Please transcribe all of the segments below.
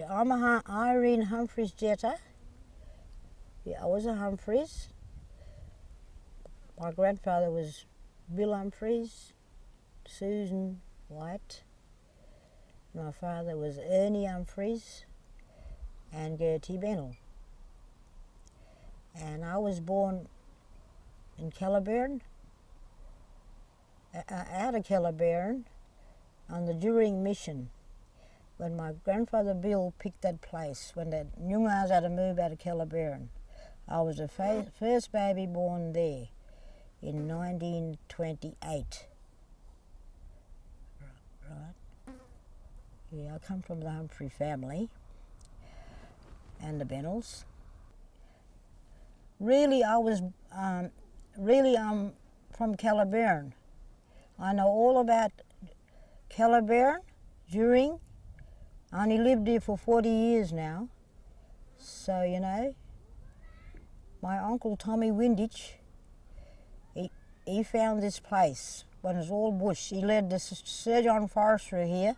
I'm Irene Humphries Jetta. Yeah, I was a Humphries. My grandfather was Bill Humphries, Susan White. My father was Ernie Humphries and Gertie Bennell. And I was born in Calabarin, out of Calabarin, on the During Mission, when my grandfather Bill picked that place, when the Nyungas had to move out of Calabarin. I was the first baby born there in 1928. Right? Yeah, I come from the Humphrey family and the Bennells. Really, I'm from Calabarin. I know all about Calabarin, During. I only lived here for 40 years now. So, you know, my uncle Tommy Windich, he found this place when it was all bush. He led the Sir John Forestry here.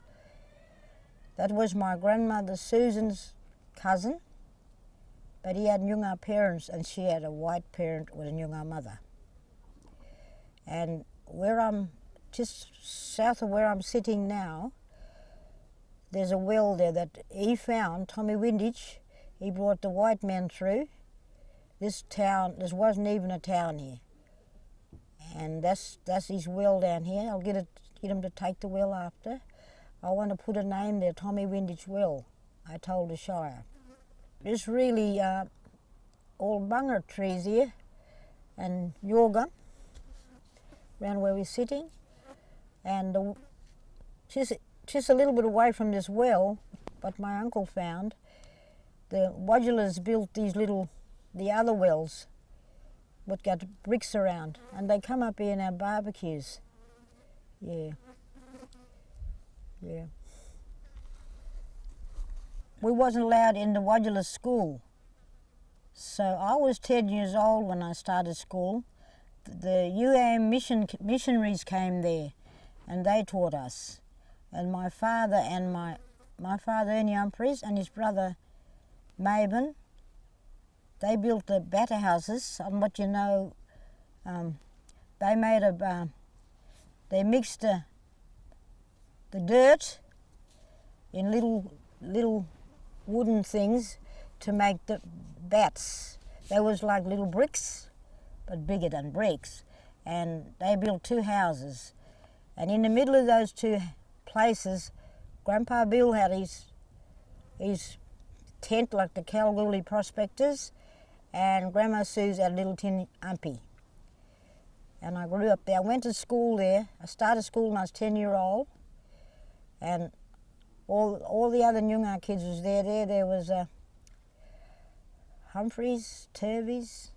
That was my grandmother Susan's cousin, but he had Nyunga parents and she had a white parent with a Nyunga mother. And where I'm, just south of where I'm sitting now, there's a well there that he found, Tommy Windich. He brought the white men through. This town, this wasn't even a town here. And that's his well down here. I'll get him to take the well after. I want to put a name there, Tommy Windich Well, I told the Shire. There's really all bunga trees here and yorga around where we're sitting. And just a little bit away from this well, but my uncle found, the Wadulars built the other wells, but got bricks around, and they come up here in our barbecues. Yeah. Yeah. We wasn't allowed in the Wadular school. So I was 10 years old when I started school. The UAM missionaries came there and they taught us. And my father and my father Ernie Humphries and his brother Maben, they built the batter houses on what you know. They made they mixed the dirt in little wooden things to make the bats. They was like little bricks, but bigger than bricks. And they built two houses. And in the middle of those two places, Grandpa Bill had his tent like the Kalgoorlie prospectors, and Grandma Sue's had a little tin umpy. And I grew up there. I went to school there. I started school when I was 10-year-old, and all the other Nyunga kids was there. There was Humphries, Turveys,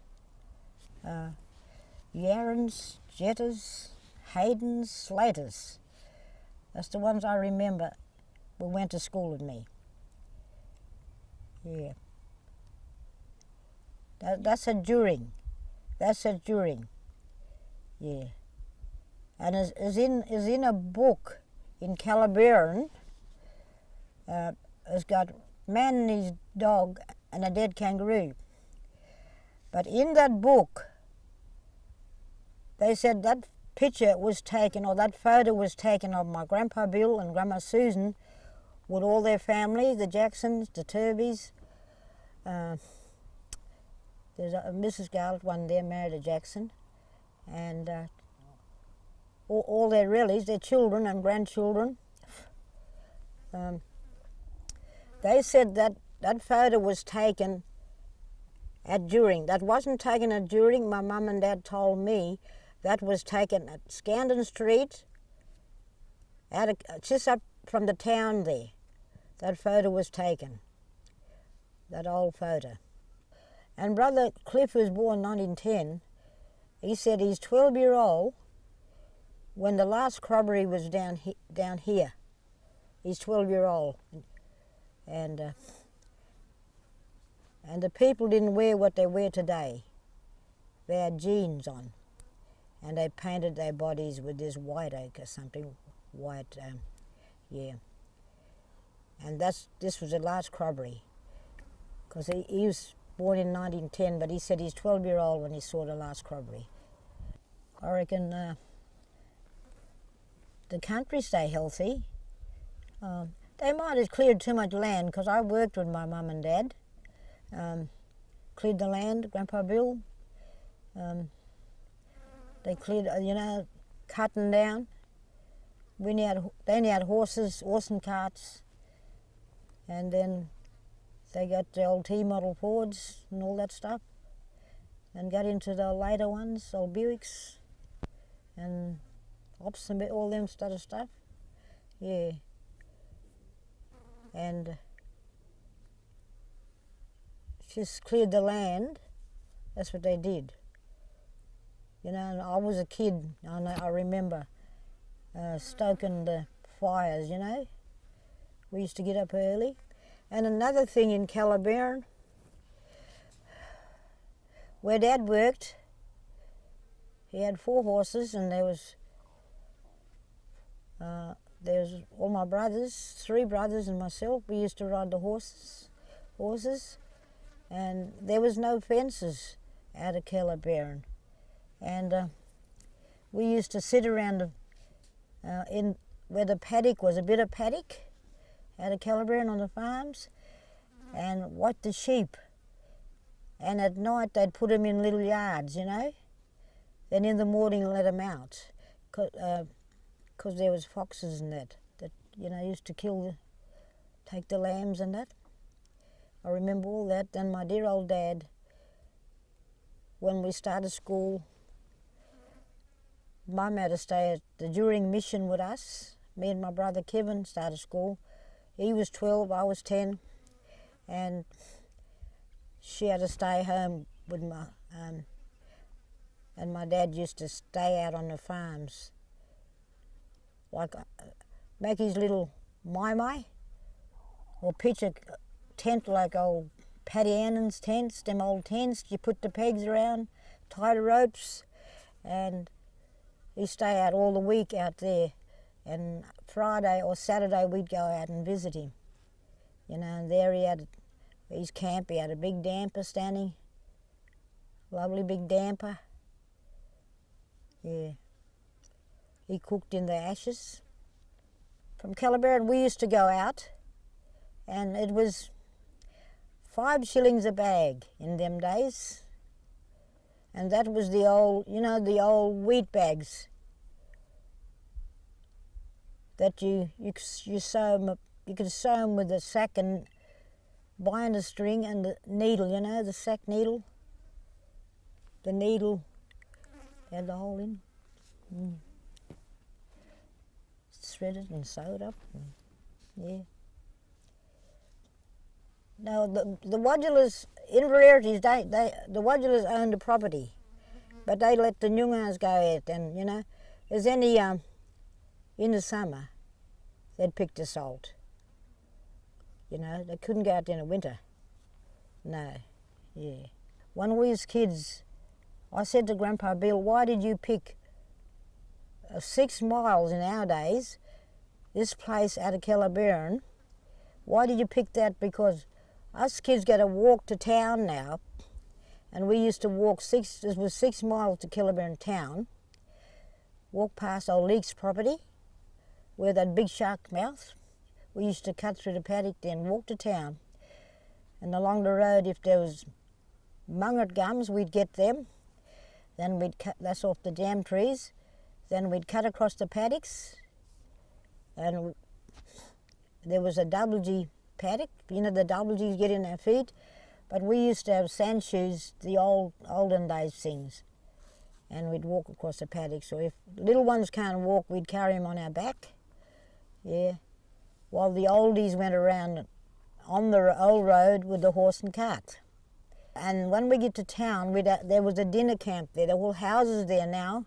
Yarrans, Jettas, Haydens, Slaters. That's the ones I remember who went to school with me. Yeah. That's a During. That's a During. Yeah. And is in a book in Calabarin. It's got a man and his dog and a dead kangaroo. But in that book, they said that picture was taken, or that photo was taken of my Grandpa Bill and Grandma Susan with all their family, the Jacksons, the Turveys. There's a Mrs. Garlett, one there, married a Jackson. And all their relatives, their children and grandchildren. They said that photo was taken at During. That wasn't taken at During. My mum and dad told me that was taken at Scandon Street, just up from the town there. That photo was taken, that old photo. And Brother Cliff was born 1910. He said he's 12-year-old when the last corroboree was down here. He's 12-year-old. And the people didn't wear what they wear today. They had jeans on. And they painted their bodies with this white oak or something, white, yeah. And this was the last corroboree, because he was born in 1910, but he said he's 12-year-old when he saw the last corroboree. I reckon the country stay healthy. They might have cleared too much land, because I worked with my mum and dad. Cleared the land, Grandpa Bill. They cleared, cutting down. They only had horses, horse and carts. And then they got the old T-model Fords and all that stuff. And got into the later ones, old Buicks and Ops and all them sort of stuff. Yeah. And just cleared the land. That's what they did. And I was a kid, and I remember stoking the fires, We used to get up early. And another thing in Calabarin, where Dad worked, he had 4 horses, and there was all my brothers, 3 brothers and myself. We used to ride the horses, and there was no fences out of Calabarin. And we used to sit around in where the paddock was, a bit of paddock out of Calabarin on the farms, and watch the sheep. And at night they'd put them in little yards, Then in the morning let them out, because there was foxes and that used to take the lambs and that. I remember all that. Then my dear old dad, when we started school, Mum had to stay at the During Mission with us. Me and my brother Kevin started school. He was 12, I was 10, and she had to stay home with and my dad used to stay out on the farms, like make his little mai, or pitch a tent like old Paddy Annan's tents, them old tents. You put the pegs around, tie the ropes, and he'd stay out all the week out there. And Friday or Saturday we'd go out and visit him. And there he had his camp. He had a big damper standing, lovely big damper. Yeah. He cooked in the ashes. From Calabarin we used to go out, and it was 5 shillings a bag in them days. And that was the old, the old wheat bags that you sew them. You could sew them with a sack and bind a string and the needle, the sack needle. The needle had the hole in. Thread it and sew it up. Yeah. Now the Wadulers, in rarities, the Wadulers owned the property, but they let the Nyungas go out, and there's any in the summer they'd pick the salt. They couldn't go out in the winter. No, yeah. When we was kids, I said to Grandpa Bill, why did you pick 6 miles in our days, this place out of Calabarin? Why did you pick that? Because us kids got to walk to town now, and we used to walk it was 6 miles to Calabarin town, walk past old Leake's property, where that big shark mouth. We used to cut through the paddock then, walk to town, and along the road, if there was munget gums, we'd get them. Then we'd cut, that's off the jam trees. Then we'd cut across the paddocks, and there was a double G paddock. The double Gs get in our feet, but we used to have sand shoes, the olden days things, and we'd walk across the paddock. So if little ones can't walk, we'd carry them on our back. Yeah, while the oldies went around on the old road with the horse and cart. And when we get to town, there was a dinner camp there. There were all houses there now,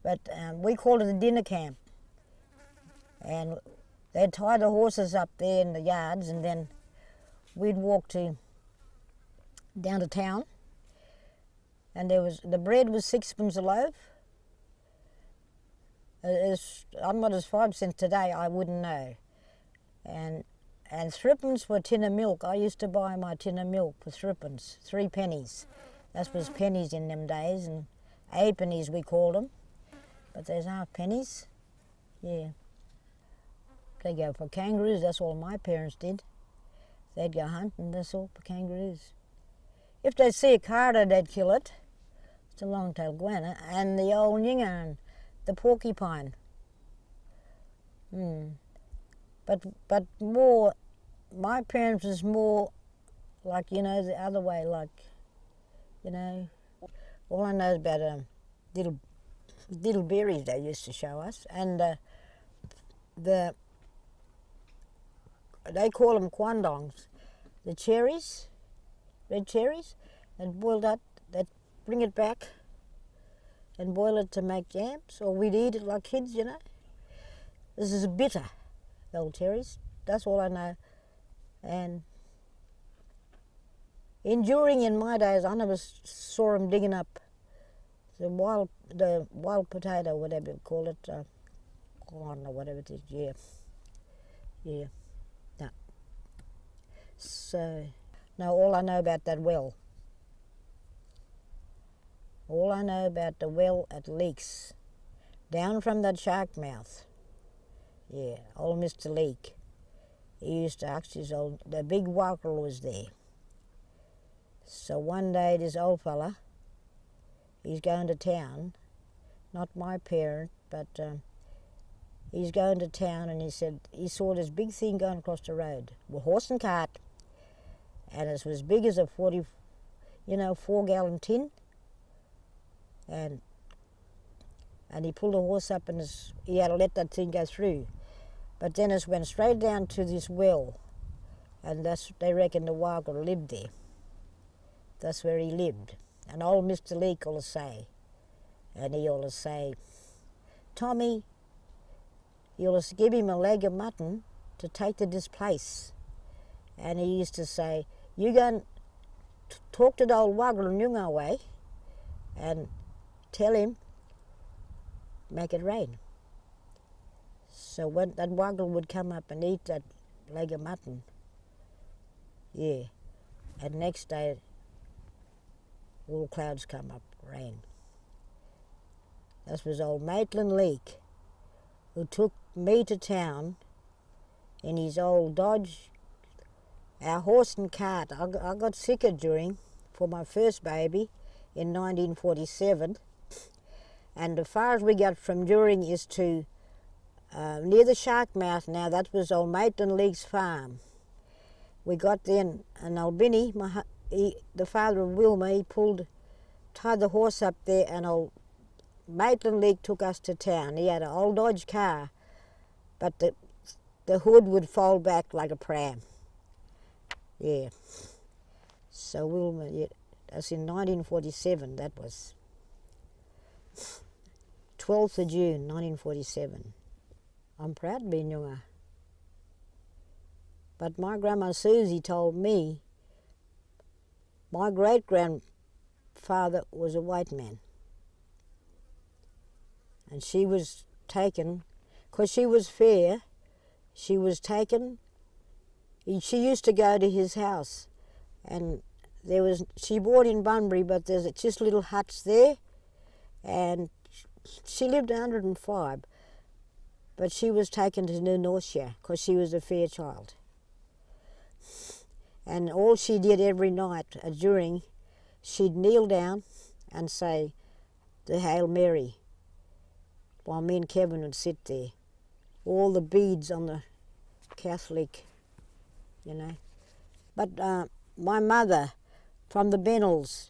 but we called it a dinner camp. And they'd tie the horses up there in the yards, and then we'd walk down to town. And the bread was 6 pence a loaf. I'm not as 5 cents today, I wouldn't know. And And threepence for a tin of milk. I used to buy my tin of milk for threepence, 3 pennies. That was pennies in them days, and 8 pennies we called them. But there's half pennies. Yeah. They go for kangaroos, that's all my parents did. They'd go hunting, that's all, for kangaroos. If they see a carter, they'd kill it. It's a long-tailed guana, and the old yingarn, the porcupine. But more, my parents was more like, you know, the other way, like, you know, all I know is about little berries they used to show us, and they call them quandongs, the cherries, red cherries, and boil that, they'd bring it back and boil it to make jams, or we'd eat it like kids, you know. This is bitter, the old cherries, that's all I know. And enduring in my days, I never saw them digging up the wild potato, whatever you call it, corn or whatever it is, yeah. No. So, no, all I know about that well. All I know about the well at Leaks, down from that shark mouth. Yeah, old Mr. Leak. He used to ask the big waggle was there. So one day this old fella, he's going to town, not my parent, but he's going to town, and he said he saw this big thing going across the road, with horse and cart, and it was as big as a 4-gallon tin, and he pulled the horse up, and he had to let that thing go through. But then it went straight down to this well, and they reckon the waggle lived there. That's where he lived. And old Mr. Leak always say, and he always say, Tommy, he always give him a leg of mutton to take to this place. And he used to say, you go and talk to the old waggle in Yunga way and tell him, make it rain. So when that waggle would come up and eat that leg of mutton, yeah, and next day all clouds come up, rain. That was old Maitland Leak, who took me to town in his old Dodge, our horse and cart. I got sicker for my first baby in 1947, and as far as we got from During is to near the shark mouth now. That was old Maitland Leak's farm. We got there, and old Binny, the father of Wilma, he tied the horse up there, and old Maitland Leak took us to town. He had an old Dodge car, but the hood would fold back like a pram. Yeah. So Wilma, yeah, that's in 1947, that was. 12th of June, 1947. I'm proud to be Nyunga. But my grandma Susie told me my great-grandfather was a white man. And she was taken, because she was fair, she was taken, she used to go to his house, and she bought in Bunbury, but there's just little huts there, and she lived 105, but she was taken to New Norcia because she was a fair child. And all she did every night during, she'd kneel down and say the Hail Mary while me and Kevin would sit there. All the beads on the Catholic, you know. But my mother from the Bennells,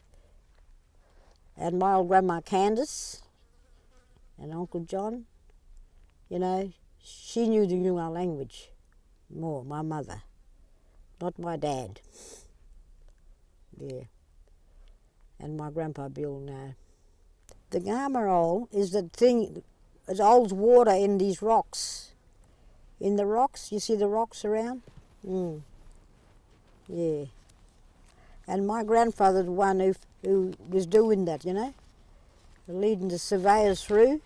and my old grandma Candace and Uncle John, you know, she knew the Noongar language more, my mother, not my dad. Yeah. And my grandpa Bill, no. The Gamarole is the thing, it holds water in these rocks. In the rocks, you see the rocks around? Yeah. And my grandfather, the one who was doing that, you know, leading the surveyors through.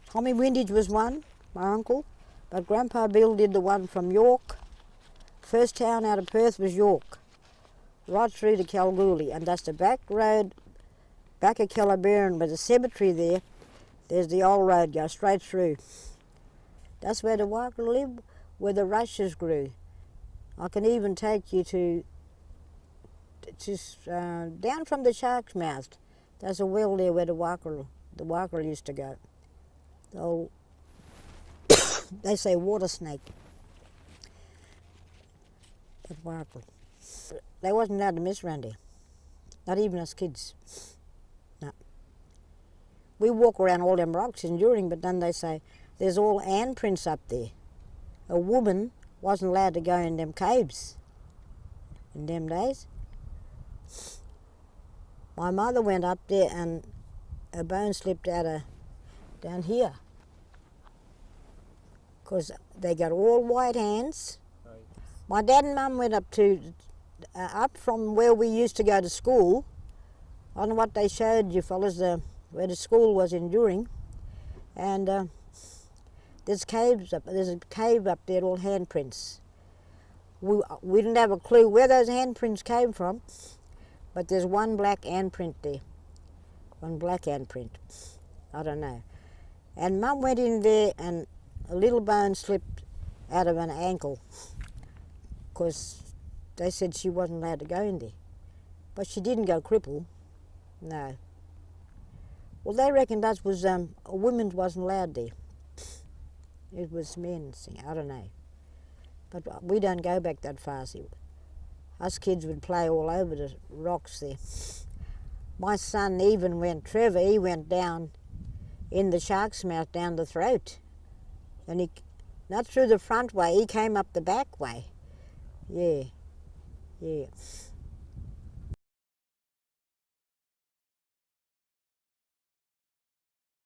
Tommy Windage was one, my uncle, but Grandpa Bill did the one from York first town out of Perth was York, right through to Kalgoorlie, and that's the back road, back of Calabarin, with a cemetery there. There's the old road, goes straight through. That's where the Waikato lived, where the rushes grew. I can even take you to down from the Shark's Mouth. There's a well there where the Waikato used to go. The old, they say water snake. At Waikato. They wasn't allowed to mess around there. Not even us kids. No. We walk around all them rocks enduring, but then they say there's all handprints up there. A woman wasn't allowed to go in them caves in them days. My mother went up there and a bone slipped out of down here, because they got all white hands. My dad and mum went up up from where we used to go to school. I don't know what they showed you fellas, where the school was enduring, and there's a cave up there, all handprints. We didn't have a clue where those handprints came from, but there's one black handprint there. One black handprint. I don't know. And Mum went in there and a little bone slipped out of an ankle, because they said she wasn't allowed to go in there. But she didn't go crippled, no. Well, they reckoned that was, women wasn't allowed there. It was men's thing, I don't know. But we don't go back that far. See. Us kids would play all over the rocks there. My son even Trevor, he went down in the Shark's Mouth down the throat. And he, not through the front way, he came up the back way. Yeah, yeah.